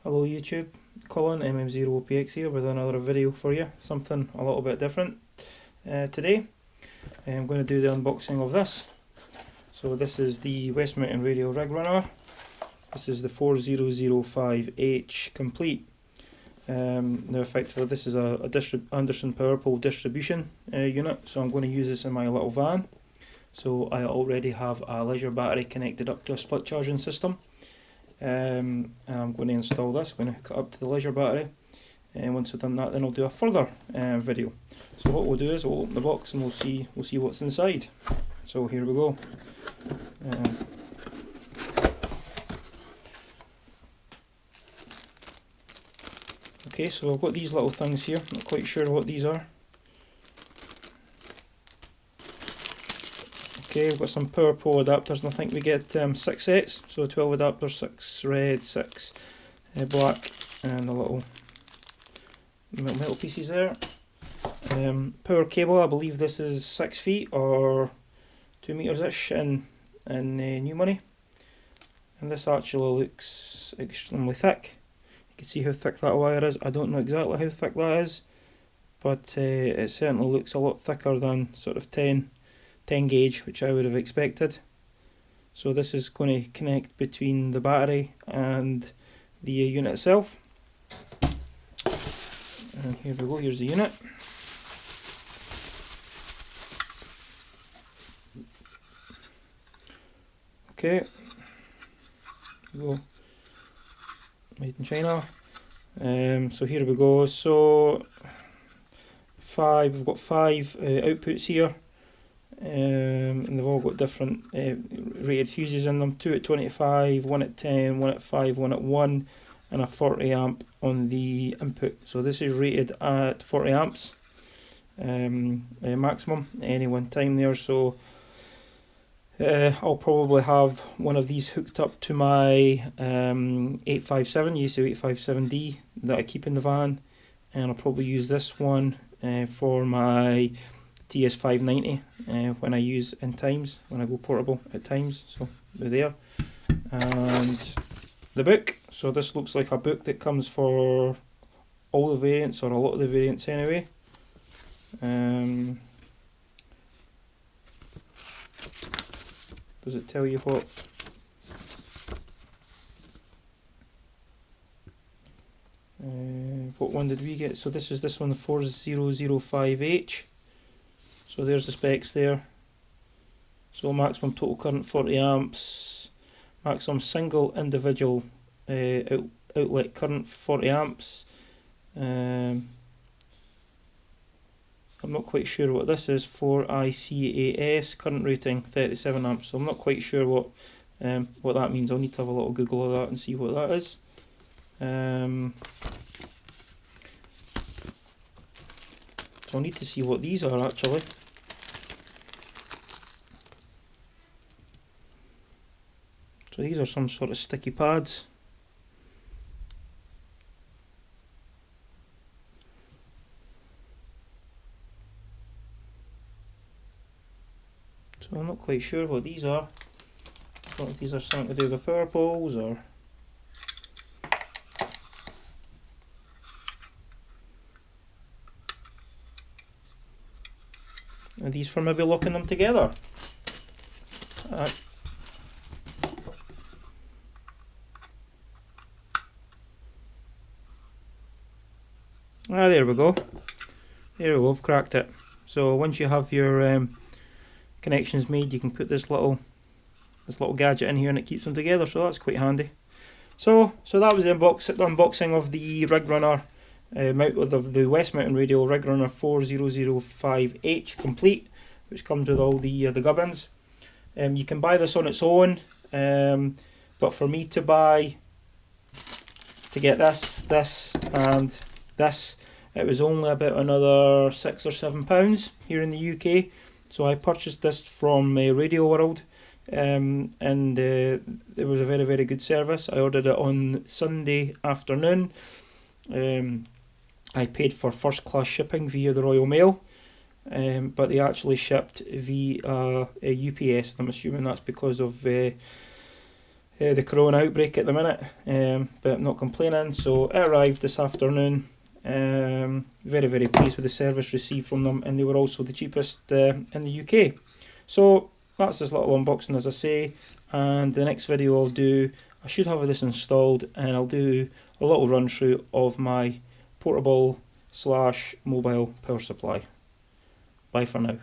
Hello YouTube, Colin MM0PX here with another video for you, something a little bit different. Today I'm going to do the unboxing of this. So this is the West Mountain Radio RIGrunner. This is the 4005H complete. Now effectively this is a Anderson Power Pole distribution unit, so I'm going to use this in my little van. So I already have a leisure battery connected up to a split charging system. And I'm going to install this, I'm going to hook it up to the leisure battery, and once I've done that then I'll do a further video. So what we'll do is we'll open the box and we'll see what's inside. So here we go. Okay, so I've got these little things here, not quite sure what these are. Okay, we've got some power pole adapters, and I think we get 6 sets, so 12 adapters, 6 red, 6 black, and the little metal pieces there. Power cable, I believe this is 6 feet or 2 meters-ish in new money. And this actually looks extremely thick. You can see how thick that wire is. I don't know exactly how thick that is, but it certainly looks a lot thicker than sort of 10 gauge, which I would have expected. So this is going to connect between the battery and the unit itself. And here we go, here's the unit. Okay, go, made in China. So here we go. So we've got 5 outputs here. And they've all got different rated fuses in them, 2 at 25, 1 at 10, 1 at 5, 1 at 1, and a 40 amp on the input. So this is rated at 40 amps maximum at any one time there. So I'll probably have one of these hooked up to my 857, USO 857D that I keep in the van, and I'll probably use this one for my TS590 when I use in times, when I go portable at times. So they're there. And the book, so this looks like a book that comes for all the variants, or a lot of the variants anyway. Does it tell you what one did we get? So this is this one, the 4005H. So there's the specs there. So maximum total current 40 amps, maximum single individual outlet current 40 amps. I'm not quite sure what this is. 4ICAS current rating 37 amps. So I'm not quite sure what that means. I'll need to have a little Google of that and see what that is. So I'll need to see what these are actually. So these are some sort of sticky pads. So I'm not quite sure what these are. I don't know if these are something to do with power poles or... Are these for maybe locking them together? There we go. There we go, I've cracked it. So once you have your connections made, you can put this little gadget in here and it keeps them together, so that's quite handy. So that was the unboxing of the RIGrunner of the West Mountain Radio RIGrunner 4005H complete, which comes with all the gubbins. You can buy this on its own, but for me to get this and this, it was only about another £6 or £7 here in the UK. So I purchased this from Radio World, and it was a very, very good service. I ordered it on Sunday afternoon. I paid for first class shipping via the Royal Mail, but they actually shipped via UPS. I'm assuming that's because of the corona outbreak at the minute, but I'm not complaining. So it arrived this afternoon. Very, very pleased with the service received from them, and they were also the cheapest in the UK. So that's this little unboxing, as I say, and the next video I'll do, I should have this installed, and I'll do a little run through of my portable / mobile power supply. Bye for now.